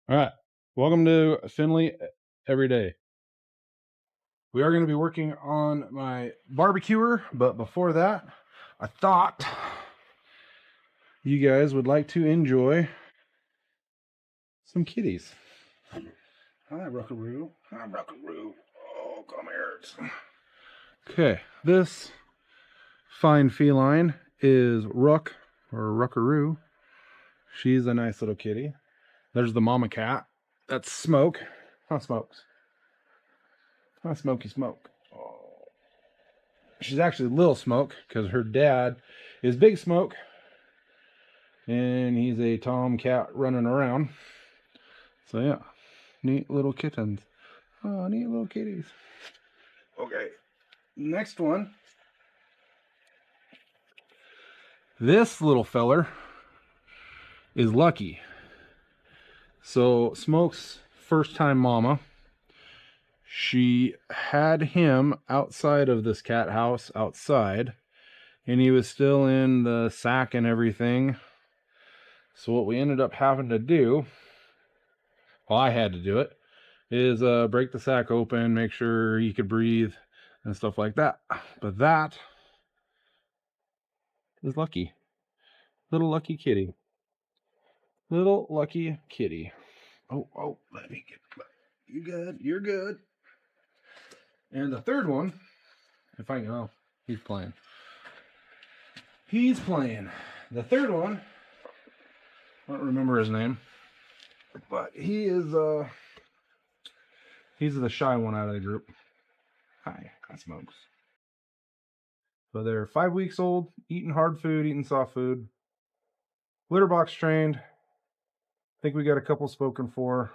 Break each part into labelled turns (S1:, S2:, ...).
S1: All right. Welcome to Finley Every Day. We are going to be working on my barbecuer, but before that, I thought you guys would like to enjoy some kitties. Hi, Ruckaroo. Hi, Ruckaroo. Oh, come here. Okay, this fine feline is Ruck, or Ruckaroo. She's a nice little kitty. There's the mama cat. That's Smoke. Huh, Smokes. Huh, Smokey Smoke. Oh. She's actually Little Smoke because her dad is Big Smoke, and he's a tomcat running around. So yeah, neat little kittens. Oh, neat little kitties. Okay, next one. This little feller is Lucky. So Smoke's first time mama. She had him outside of this cat house outside, and he was still in the sack and everything. So what we ended up having to do, well, I had to do it, is break the sack open, make sure he could breathe and stuff like that. But that is Lucky. Little Lucky kitty. Little Lucky kitty. Oh, let me get, you good, you're good. And the third one, if I know, he's playing. He's playing. The third one, I don't remember his name, but he is he's the shy one out of the group. Hi, I Smokes. So they're 5 weeks old, eating hard food, eating soft food, litter box trained. I think we got a couple spoken for.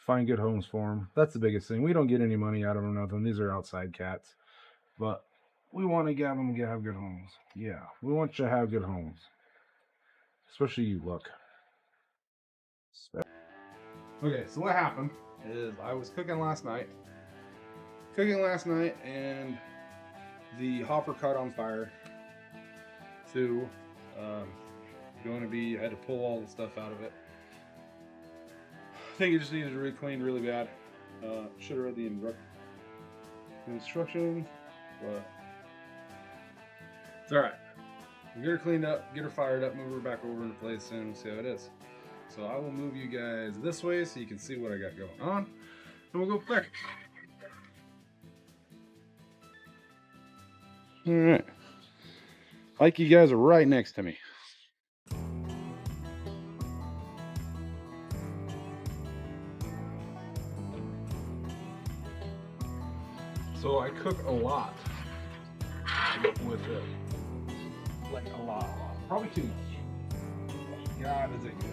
S1: Find good homes for them. That's the biggest thing. We don't get any money out of them, nothing. These are outside cats, but we want to get them to have good homes. Yeah, we want you to have good homes, especially you, Luck. Okay, so what happened is I was cooking last night, and the hopper caught on fire. So, going to be, I had to pull all the stuff out of it. I think it just needed to be cleaned really bad. Should have read the instructions, but it's all right. We'll get her cleaned up, get her fired up, move her back over into place, and we'll see how it is. So I will move you guys this way so you can see what I got going on, and we'll go from there. All right. Like you guys are right next to me. So I cook a lot with it. Like a lot. Probably too much. God, is it good.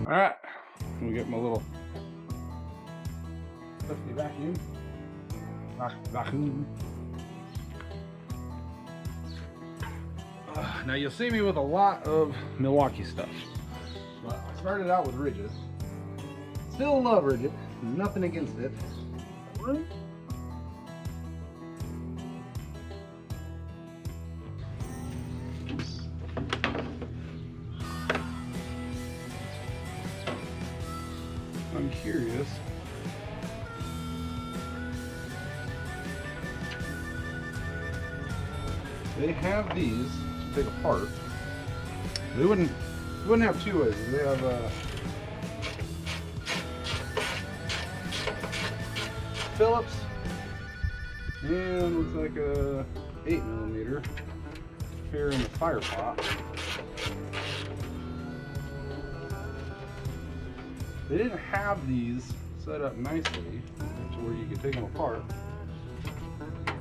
S1: All right, let me get my little trusty vacuum. Vacuum. Now you'll see me with a lot of Milwaukee stuff. But I started out with Ridges. Still love Ridges. Nothing against it. I'm curious. They have these to take apart. They wouldn't have two ways. They have Phillips and looks like a 8mm here in the fire pot. They didn't have these set up nicely to where you could take them apart.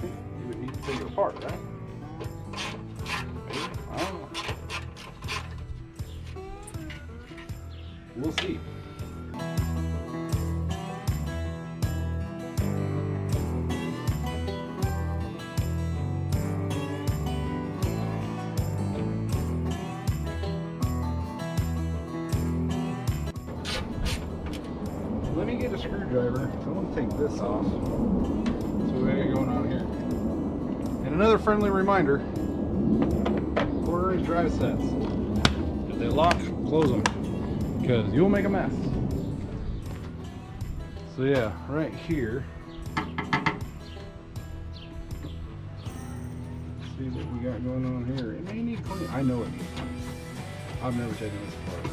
S1: You would need to take it apart, right? I don't know. We'll see. get a screwdriver. I want to take this off. So we got going on here. And another friendly reminder, corner drive sets. If they lock, close them, because you'll make a mess. So yeah, right here. See what we got going on here. It may need cleaning. I know it needs cleaning. I've never taken this apart.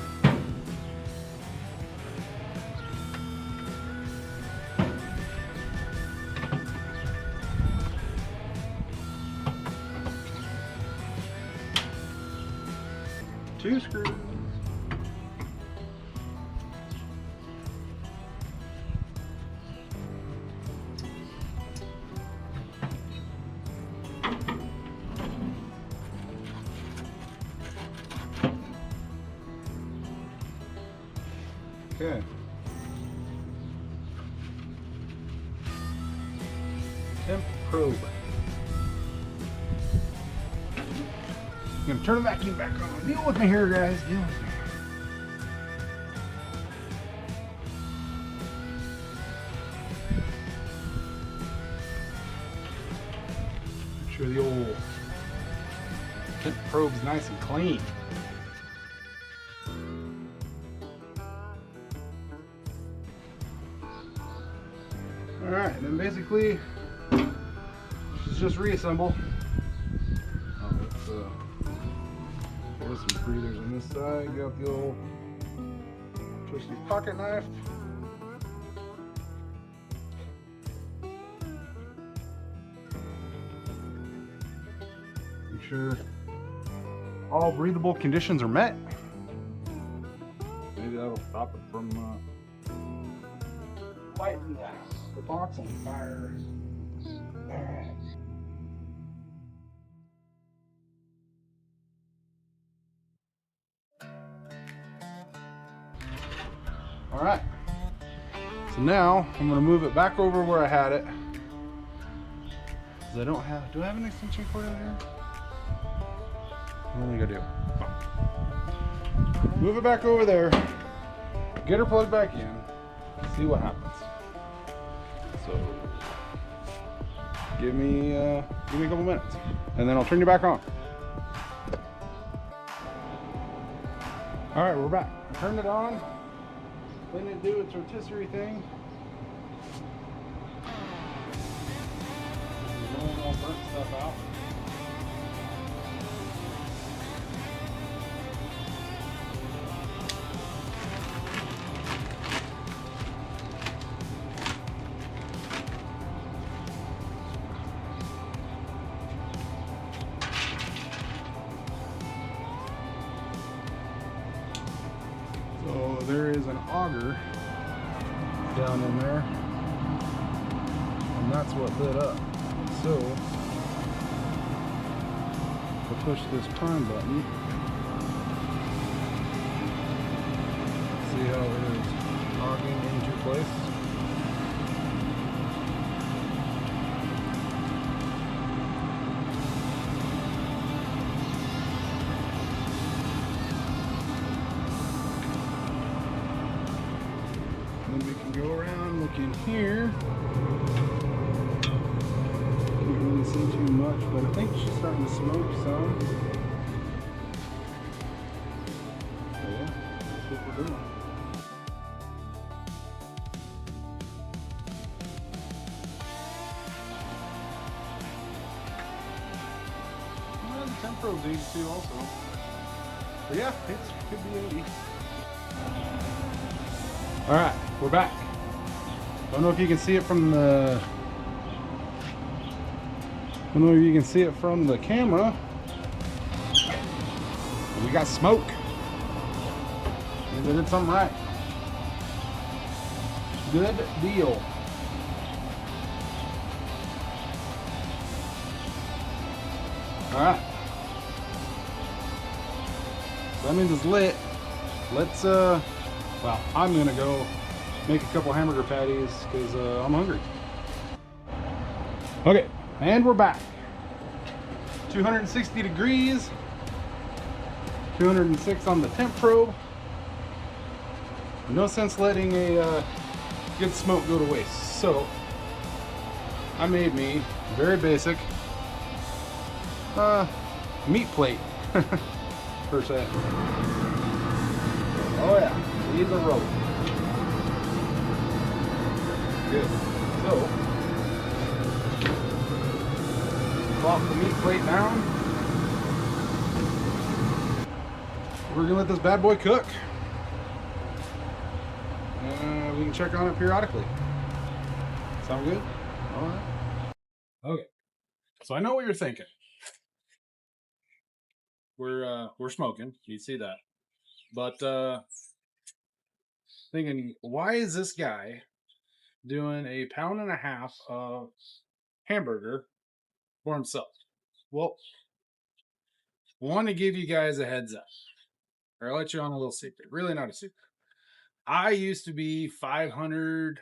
S1: Two screws. Okay. Temp probe. I'm gonna turn the vacuum back on. Deal with me here, guys. Deal with me. Make sure the old temp probe's nice and clean. Alright, then basically it's just reassemble. Oh, there's some breathers on this side. Got the old twisty pocket knife. Make sure all breathable conditions are met. Maybe that'll stop it from lighting the box on fire. All right. So now I'm going to move it back over where I had it. Because I don't have. Do I have an extension cord out here? I don't think I do. Oh. Move it back over there. Get her plugged back in. See what happens. So give me a couple minutes, and then I'll turn you back on. All right, we're back. I turned it on. Letting it do its rotisserie thing. Rolling all burnt stuff out. So there is an auger down in there, and that's what lit up. So we'll push this prime button. See how it is auging into place. Then we can go around, look in here. Can't really see too much, but I think she's starting to smoke some. So yeah, that's what we're doing. Well, the temp probe's 82 also. But yeah, it could be 80. All right, we're back. Don't know if you can see it from the. Don't know if you can see it from the camera. We got smoke. Means I did something right. Good deal. All right. So that means it's lit. Let's well, I'm gonna go make a couple hamburger patties because I'm hungry. Okay, and we're back. 260 degrees, 206 on the temp probe. No sense letting a good smoke go to waste. So I made me very basic meat plate per se. Oh yeah, these are rolling. Good. So plop the meat plate down. We're gonna let this bad boy cook. We can check on it periodically. Sound good? All right. Okay. So I know what you're thinking. We're smoking. You see that? But thinking, why is this guy doing a pound and a half of hamburger for himself? Well, want to give you guys a heads up, or I'll let you on a little secret. Really not a secret. I used to be 500,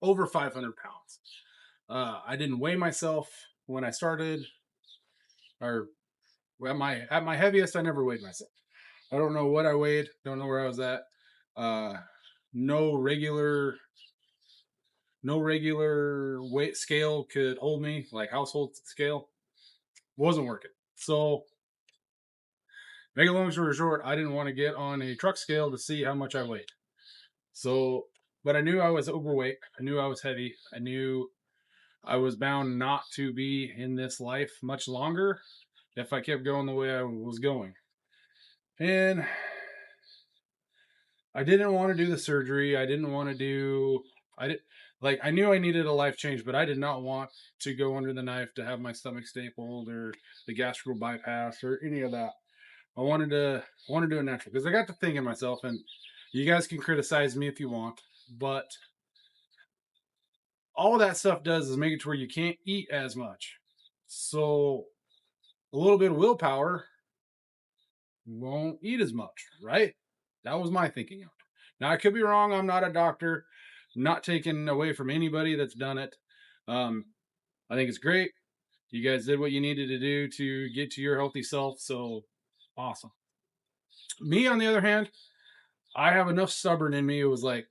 S1: over 500 pounds. I didn't weigh myself when I started, or at my heaviest, I never weighed myself. I don't know what I weighed. Don't know where I was at. Uh, no regular, no regular weight scale could hold me, like household scale. Wasn't working. So, make a long story short, I didn't want to get on a truck scale to see how much I weighed. So, but I knew I was overweight. I knew I was heavy. I knew I was bound not to be in this life much longer if I kept going the way I was going. And I didn't want to do the surgery. I didn't want to do. I did like I knew I needed a life change, but I did not want to go under the knife to have my stomach stapled or the gastrical bypass or any of that. I wanted to do it natural because I got to thinking myself, and you guys can criticize me if you want, but all that stuff does is make it to where you can't eat as much. So a little bit of willpower won't eat as much, right? That was my thinking of it. Now I could be wrong. I'm not a doctor. Not taking away from anybody that's done it. Um, I think it's great. You guys did what you needed to do to get to your healthy self. So awesome. Me, on the other hand, I have enough stubborn in me. It was like,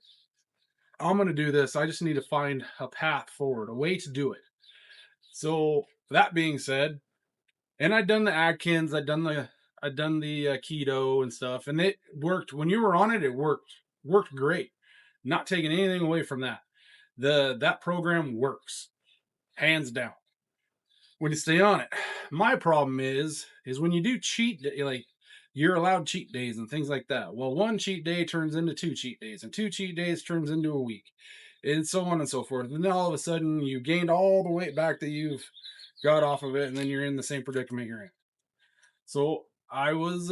S1: I'm going to do this. I just need to find a path forward, a way to do it. So that being said, and I'd done the Atkins, I'd done the keto and stuff, and it worked. When you were on it, it worked great. Not taking anything away from that. That program works hands down when you stay on it. My problem is when you do cheat day, like you're allowed cheat days and things like that. Well, one cheat day turns into two cheat days, and two cheat days turns into a week, and so on and so forth. And then all of a sudden, you gained all the weight back that you've got off of it, and then you're in the same predicament you're in. So I was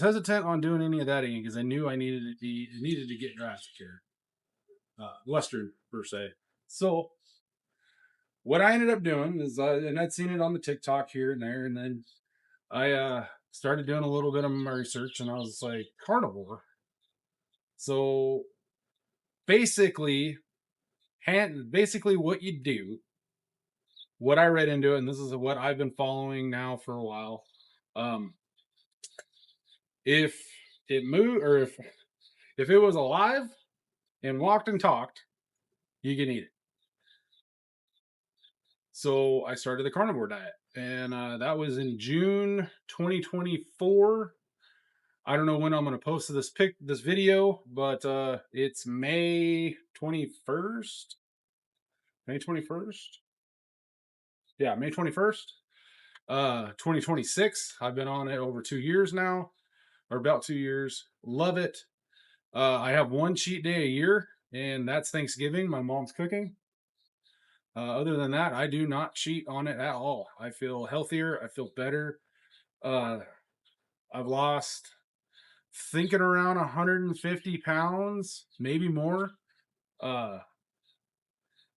S1: hesitant on doing any of that again because I knew I needed to get drastic here, Western per se. So what I ended up doing is, and I'd seen it on the TikTok here and there, and then I started doing a little bit of my research, and I was like, carnivore. So basically, basically what you do, what I read into it, and this is what I've been following now for a while. Um, if it moved, or if it was alive and walked and talked, you can eat it. So I started the carnivore diet, and that was in June 2024. I don't know when I'm going to post this video, but it's May 21st. May 21st. Yeah, May 21st. 2026. I've been on it over 2 years now, or about 2 years. Love it. I have one cheat day a year, and that's Thanksgiving. My mom's cooking. Other than that, I do not cheat on it at all. I feel healthier. I feel better. Uh, I've lost thinking around 150 pounds, maybe more. Uh,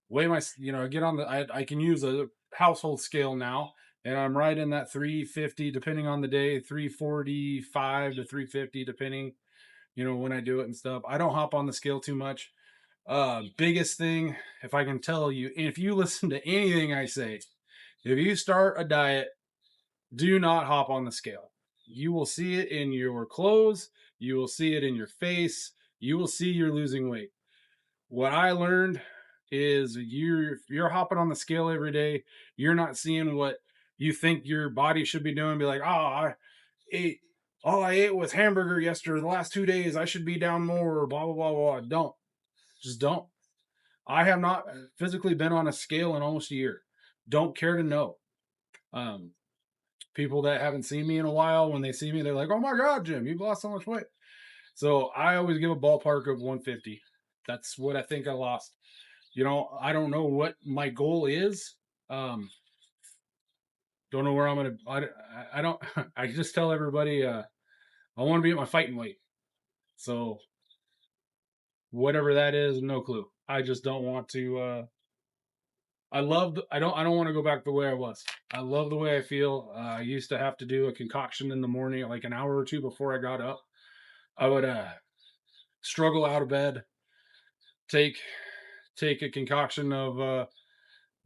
S1: weigh my, get on I can use a household scale now, and I'm right in that 350, depending on the day, 345 to 350, depending, when I do it and stuff. I don't hop on the scale too much. Biggest thing, if I can tell you, and if you listen to anything I say, if you start a diet, do not hop on the scale. You will see it in your clothes. You will see it in your face. You will see you're losing weight. what I learned is if you're hopping on the scale every day, you're not seeing what you think your body should be doing. Be like, oh, I ate all I ate was hamburger yesterday. The last 2 days, I should be down more. Blah blah blah blah. Don't just don't. I have not physically been on a scale in almost a year. Don't care to know. Um, People that haven't seen me in a while, when they see me, they're like, "Oh my god, Jim, you've lost so much weight." So I always give a ballpark of 150. That's what I think I lost. I don't know what my goal is. Um, don't know where I'm gonna. I don't. I just tell everybody I want to be at my fighting weight. So whatever that is, no clue. I just don't want to. I love. I don't want to go back the way I was. I love the way I feel. I used to have to do a concoction in the morning, like an hour or two before I got up. I would struggle out of bed, take take a concoction of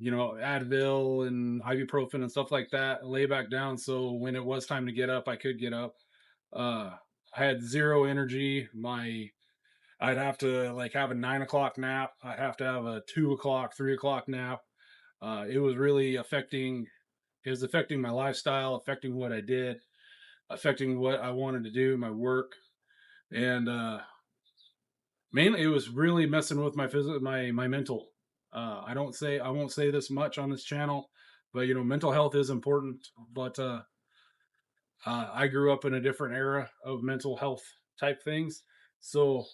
S1: Advil and ibuprofen and stuff like that, lay back down so when it was time to get up, I could get up. Uh, I had zero energy. I'd have to like have a 9 o'clock nap. I'd have to have a 2 o'clock, 3 o'clock nap. It was really affecting. It was affecting my lifestyle, affecting what I did, affecting what I wanted to do, my work, and mainly it was really messing with my physical, my mental. I won't say this much on this channel, but mental health is important. But I grew up in a different era of mental health type things. So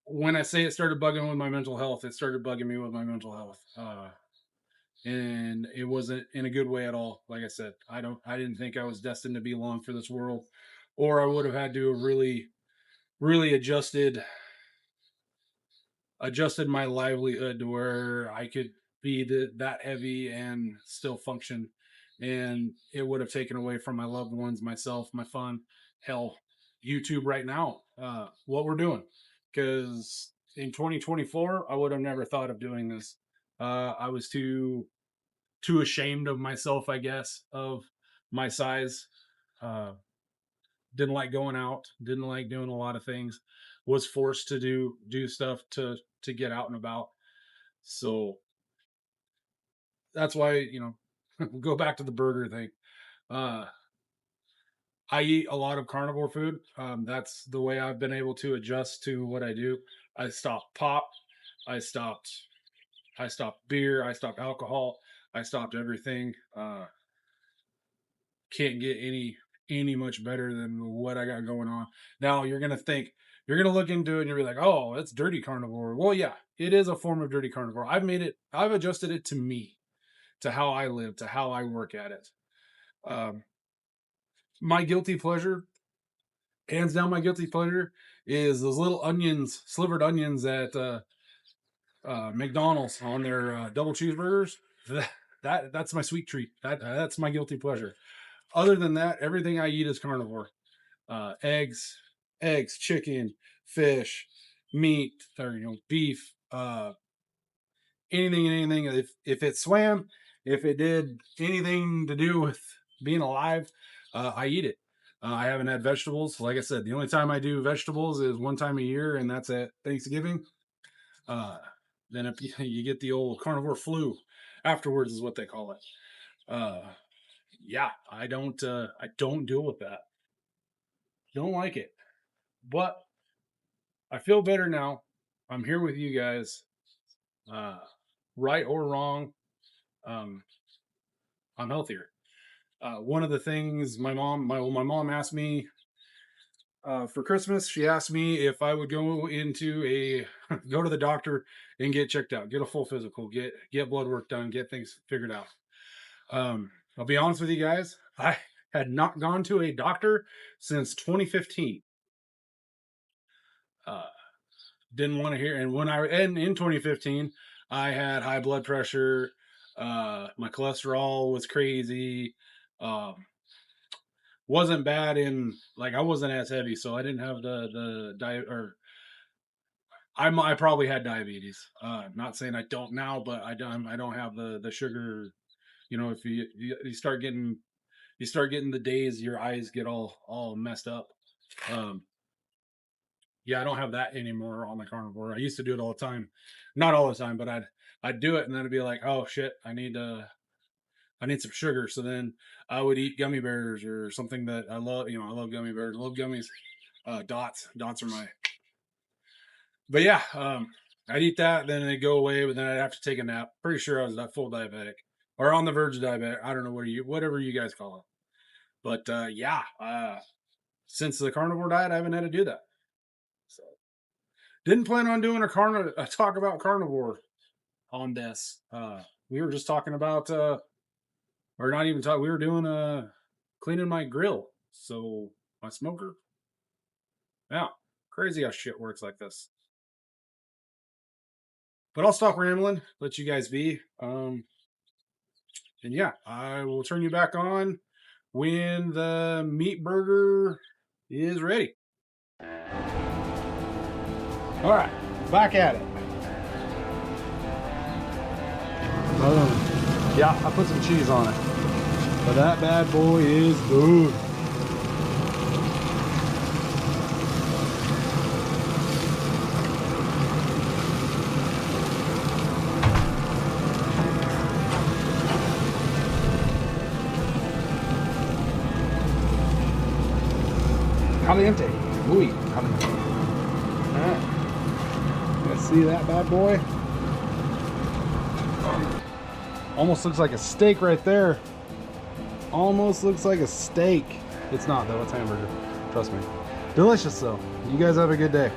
S1: when I say it started bugging with my mental health, it started bugging me with my mental health. And it wasn't in a good way at all. Like I said, I didn't think I was destined to be long for this world, or I would have had to have really adjusted my livelihood to where I could be that heavy and still function. And it would have taken away from my loved ones, myself, my fun, hell, YouTube right now, what we're doing. Because in 2024, I would have never thought of doing this. I was too ashamed of myself, I guess, of my size. Uh, didn't like going out, didn't like doing a lot of things, was forced to do stuff to get out and about. So that's why, go back to the burger thing. Uh, I eat a lot of carnivore food. That's the way I've been able to adjust to what I do. I stopped pop. I stopped. I stopped beer. I stopped alcohol. I stopped everything. Can't get any much better than what I got going on. Now you're gonna look into it and you'll be like, oh, it's dirty carnivore. Well, yeah, it is a form of dirty carnivore. I've adjusted it to me, to how I live, to how I work at it. Um, my guilty pleasure, hands down, my guilty pleasure is those little onions, slivered onions at McDonald's on their double cheeseburgers. That's my sweet treat. That's my guilty pleasure. Other than that, everything I eat is carnivore. Eggs, chicken, fish, meat, or beef, anything. If it swam, if it did anything to do with being alive, I eat it. I haven't had vegetables. Like I said, the only time I do vegetables is one time a year, and that's at Thanksgiving. Uh, then if you get the old carnivore flu afterwards, is what they call it. Uh, yeah, I don't deal with that. Don't like it. But I feel better now. I'm here with you guys. Uh, right or wrong, um, I'm healthier. One of the things my mom asked me for Christmas, she asked me if I would go into go to the doctor and get checked out, get a full physical, get blood work done, get things figured out. I'll be honest with you guys, I had not gone to a doctor since 2015. Uh, didn't want to hear. And in 2015, I had high blood pressure. My cholesterol was crazy. Um, wasn't bad in like I wasn't as heavy, so I didn't have the diet or I probably had diabetes. Not saying I don't now, but I don't have the sugar. If you start getting the days, your eyes get all messed up. Um, Yeah, I don't have that anymore on the carnivore. I used to do it all the time. Not all the time, but I'd do it and then it'd be like, oh shit, I need some sugar. So then I would eat gummy bears or something that I love. You know, I love gummy bears. I love gummies. Dots. Dots are my. But yeah, I'd eat that, then it'd go away, but then I'd have to take a nap. Pretty sure I was that full diabetic or on the verge of diabetic. I don't know whatever you guys call it. But yeah, since the carnivore diet, I haven't had to do that. So didn't plan on doing a talk about carnivore on this. We were just talking about or not even talking. We were doing cleaning my grill, so my smoker. Yeah, crazy how shit works like this. But I'll stop rambling. Let you guys be. And yeah, I will turn you back on when the meat burger is ready. All right, back at it. Yeah, I put some cheese on it. But that bad boy is good. Caliente. Muy caliente. Alright. You guys see that bad boy? Almost looks like a steak right there. Almost looks like a steak. It's not though, it's hamburger. Trust me. Delicious though. You guys have a good day.